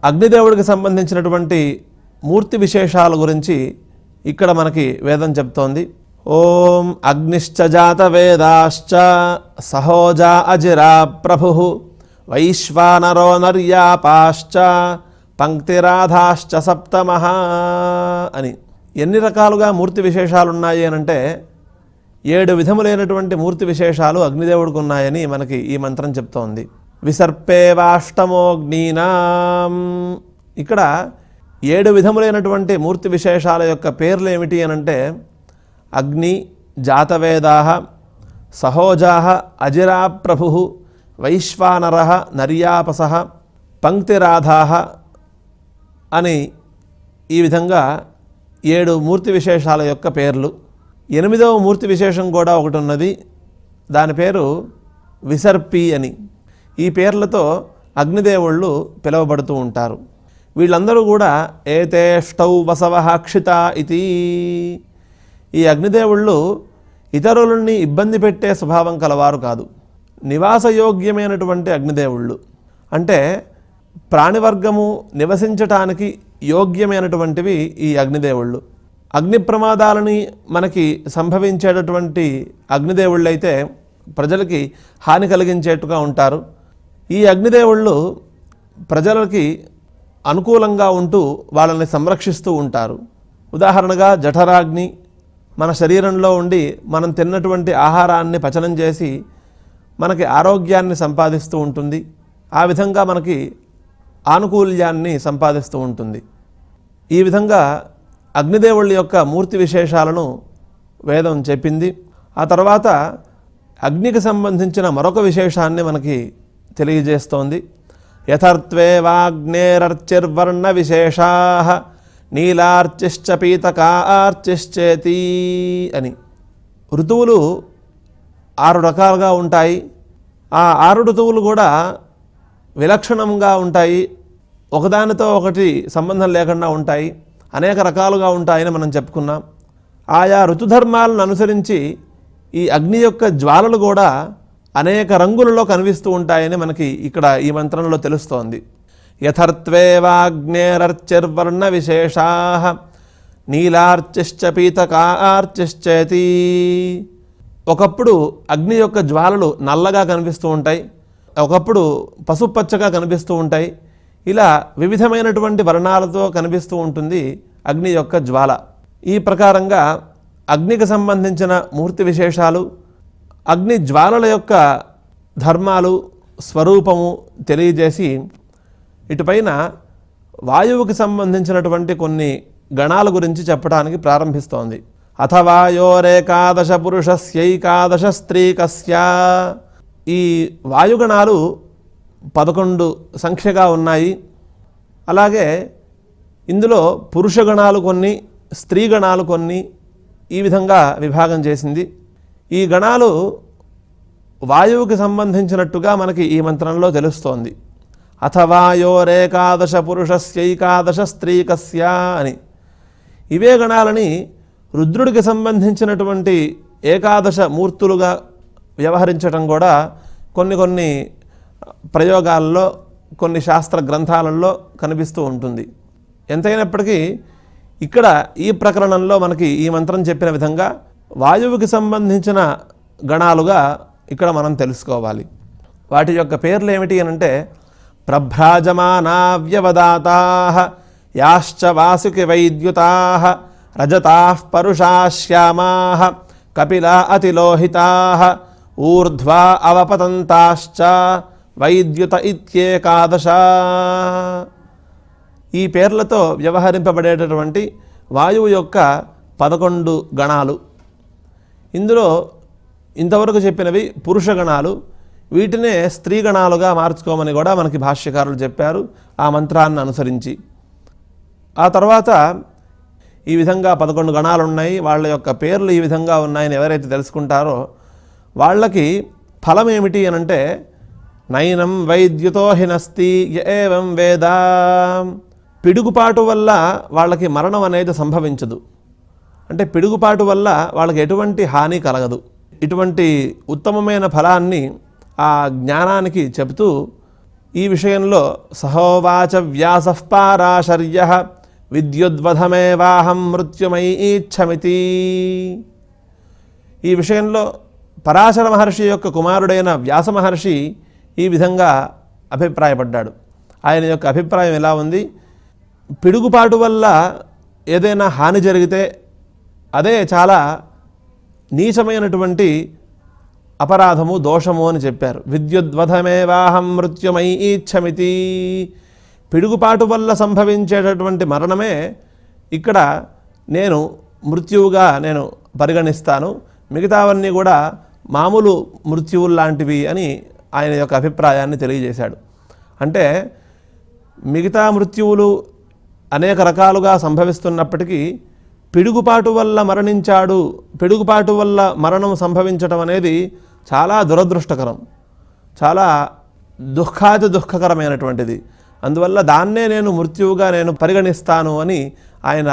అగ్నిదేవుడికి సంబంధించినటువంటి మూర్తి విశేషాల గురించి ఇక్కడ మనకి వేదం చెప్తోంది. ఓం అగ్నిశ్చ జాత వేదాశ్చ సహోజా అజిరా ప్రభు వైశ్వానరో నర్యాపాశ్చ పంక్తిరాధాశ్చ సప్తమః అని. ఎన్ని రకాలుగా మూర్తి విశేషాలు ఉన్నాయి అనంటే 7 విధములైనటువంటి మూర్తి విశేషాలు అగ్నిదేవుడికి ఉన్నాయని మనకి ఈ మంత్రం చెప్తోంది. విసర్పేవాష్టమోగ్నీనాం. ఇక్కడ 7 విధములైనటువంటి మూర్తి విశేషాల యొక్క పేర్లు ఏమిటి అనంటే అగ్ని, జాతవేదాః, సహోజాః, అజిరా ప్రభుః, వైశ్వానరః, నర్యాపసః, పంక్తిరాధాః అని ఈ విధంగా 7 మూర్తి విశేషాల యొక్క పేర్లు. 8వ మూర్తి విశేషం కూడా ఒకటి ఉన్నది. దాని పేరు విసర్పి అని. ఈ పేర్లతో అగ్నిదేవుళ్ళు పిలువబడుతూ ఉంటారు. వీళ్ళందరూ కూడా ఏతేష్టౌ వసవః క్షిత ఇతి. ఈ అగ్నిదేవుళ్ళు ఇతరులని ఇబ్బంది పెట్టే స్వభావం కలవారు కాదు. నివాసయోగ్యమైనటువంటి అగ్నిదేవుళ్ళు అంటే ప్రాణివర్గము నివసించటానికి యోగ్యమైనటువంటివి ఈ అగ్నిదేవుళ్ళు. అగ్ని ప్రమాదాలని మనకి సంభవించేటటువంటి అగ్నిదేవుళ్ళైతే ప్రజలకి హాని కలిగించేట్టుగా ఉంటారు. ఈ అగ్నిదేవుళ్ళు ప్రజలకి అనుకూలంగా ఉంటూ వాళ్ళని సంరక్షిస్తూ ఉంటారు. ఉదాహరణగా జఠరాగ్ని మన శరీరంలో ఉండి మనం తిన్నటువంటి ఆహారాన్ని పచనం చేసి మనకి ఆరోగ్యాన్ని సంపాదిస్తూ ఉంటుంది. ఆ విధంగా మనకి ఆనుకూల్యాన్ని సంపాదిస్తూ ఉంటుంది. ఈ విధంగా అగ్నిదేవుళ్ళ యొక్క మూర్తి విశేషాలను వేదం చెప్పింది. ఆ తర్వాత అగ్నికి సంబంధించిన మరొక విశేషాన్ని మనకి తెలియజేస్తోంది. యథర్త్వేవాగ్నేరర్చిర్వర్ణ విశేషాః నీలార్చిశ్చ పీతకార్చిశ్చేతి అని. ఋతువులు 6 రకాలుగా ఉంటాయి. ఆ 6 ఋతువులు కూడా విలక్షణంగా ఉంటాయి. ఒకదానితో ఒకటి సంబంధం లేకుండా ఉంటాయి. అనేక రకాలుగా ఉంటాయని మనం చెప్పుకున్నాం. ఆయా ఋతుధర్మాలను అనుసరించి ఈ అగ్ని యొక్క జ్వాలలు కూడా అనేక రంగులలో కనిపిస్తూ ఉంటాయని మనకి ఇక్కడ ఈ మంత్రంలో తెలుస్తోంది. యథర్త్వేవాగ్నేరర్చిర్వర్ణ విశేషాః నీలార్చిశ్చ పీతకార్చిశ్చేతి. ఒకప్పుడు అగ్ని యొక్క జ్వాలలు నల్లగా కనిపిస్తూ ఉంటాయి, ఒకప్పుడు పసుపచ్చగా కనిపిస్తూ ఉంటాయి. ఇలా వివిధమైనటువంటి వర్ణాలతో కనిపిస్తూ ఉంటుంది అగ్ని యొక్క జ్వాల. ఈ ప్రకారంగా అగ్నికి సంబంధించిన మూర్తి విశేషాలు, అగ్ని జ్వాలల యొక్క ధర్మాలు, స్వరూపము తెలియజేసి ఇటుపైన వాయువుకి సంబంధించినటువంటి కొన్ని గణాల గురించి చెప్పడానికి ప్రారంభిస్తోంది. అథవాయోరేకాదశ పురుషస్యైకాదశ స్త్రీకస్య. ఈ వాయుగణాలు 11 సంఖ్యగా ఉన్నాయి. అలాగే ఇందులో పురుషగణాలు కొన్ని, స్త్రీ గణాలు కొన్ని, ఈ విధంగా విభాగం చేసింది. ఈ గణాలు వాయువుకి సంబంధించినట్టుగా మనకి ఈ మంత్రంలో తెలుస్తోంది. అథవాయోరేకాదశ పురుషస్యైకాదశ స్త్రీకస్య అని. ఇవే గణాలని రుద్రుడికి సంబంధించినటువంటి ఏకాదశ మూర్తులుగా వ్యవహరించటం కూడా కొన్ని ప్రయోగాల్లో, కొన్ని శాస్త్ర గ్రంథాలలో కనిపిస్తూ ఉంటుంది. ఎంతైనప్పటికీ ఇక్కడ ఈ ప్రకరణంలో మనకి ఈ మంత్రం చెప్పిన విధంగా వాయువుకి సంబంధించిన గణాలుగా ఇక్కడ మనం తెలుసుకోవాలి. వాటి యొక్క పేర్లు ఏమిటి అనంటే ప్రభ్రాజమానా వ్యవదాతాః యాశ్చ వాసుకి వైద్యుతాః రజతాః పరుషా శ్యామాః కపిలా అతిలోహితాః ఊర్ధ్వా అవపతంతాశ్చ వైద్యుత ఇత్యేకాదశ. ఈ పేర్లతో వ్యవహరింపబడేటటువంటి వాయువు యొక్క 11 గణాలు. ఇందులో ఇంతవరకు చెప్పినవి పురుష గణాలు. వీటినే స్త్రీ గణాలుగా మార్చుకోమని కూడా మనకి భాష్యకారులు చెప్పారు ఆ మంత్రాన్ని అనుసరించి. ఆ తర్వాత ఈ విధంగా 11 గణాలు ఉన్నాయి, వాళ్ళ యొక్క పేర్లు ఈ విధంగా ఉన్నాయని ఎవరైతే తెలుసుకుంటారో వాళ్ళకి ఫలం ఏమిటి అనంటే నైనం వైద్యుతో హినస్తి ఏవం వేద. పిడుగుపాటు వల్ల వాళ్ళకి మరణం అనేది సంభవించదు. అంటే పిడుగుపాటు వల్ల వాళ్ళకి ఎటువంటి హాని కలగదు. ఇటువంటి ఉత్తమమైన ఫలాన్ని ఆ జ్ఞానానికి చెబుతూ ఈ విషయంలో సహోవాచ వ్యాసః పారాశర్యః విద్యుద్వధమేవాహం మృత్యుమయీచ్ఛమితి. ఈ విషయంలో పరాశర మహర్షి యొక్క కుమారుడైన వ్యాస మహర్షి ఈ విధంగా అభిప్రాయపడ్డాడు. ఆయన యొక్క అభిప్రాయం ఎలా ఉంది? పిడుగుపాటు వల్ల ఏదైనా హాని జరిగితే అదే చాలా నీచమైనటువంటి అపరాధము, దోషము అని చెప్పారు. విద్యుద్వధమేవాహం మృత్యుమయీచ్ఛమితి. పిడుగుపాటు వల్ల సంభవించేటటువంటి మరణమే ఇక్కడ నేను మృత్యువుగా నేను పరిగణిస్తాను, మిగతావన్నీ కూడా మామూలు మృత్యువులు లాంటివి అని ఆయన యొక్క అభిప్రాయాన్ని తెలియజేశాడు. అంటే మిగతా మృత్యువులు అనేక రకాలుగా సంభవిస్తున్నప్పటికీ పిడుగుపాటు వల్ల మరణించాడు, పిడుగుపాటు వల్ల మరణం సంభవించటం అనేది చాలా దురదృష్టకరం, చాలా దుఃఖకరమైనటువంటిది. అందువల్ల దాన్నే నేను మృత్యువుగా నేను పరిగణిస్తాను అని ఆయన